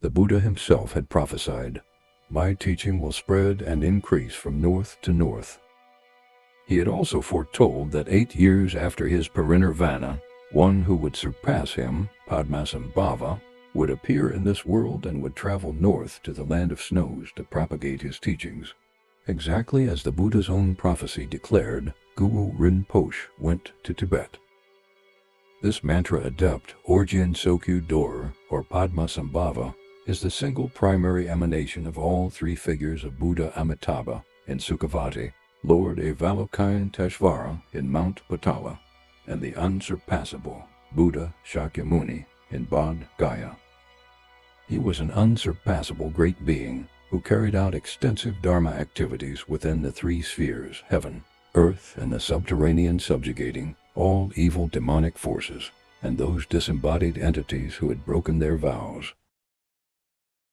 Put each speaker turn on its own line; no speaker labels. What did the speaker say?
The Buddha himself had prophesied, "My teaching will spread and increase from north to north." He had also foretold that 8 years after his parinirvana, one who would surpass him, Padmasambhava, would appear in this world and would travel north to the land of snows to propagate his teachings. Exactly as the Buddha's own prophecy declared, Guru Rinpoche went to Tibet. This mantra adept, Orgyen Tsokye Dorje, or Padmasambhava, is the single primary emanation of all 3 figures of Buddha Amitabha in Sukhavati, Lord Avalokiteshvara in Mount Potala, and the unsurpassable Buddha Shakyamuni in Bodh Gaya. He was an unsurpassable great being who carried out extensive dharma activities within the 3 spheres, heaven, earth, and the subterranean, subjugating all evil demonic forces and those disembodied entities who had broken their vows.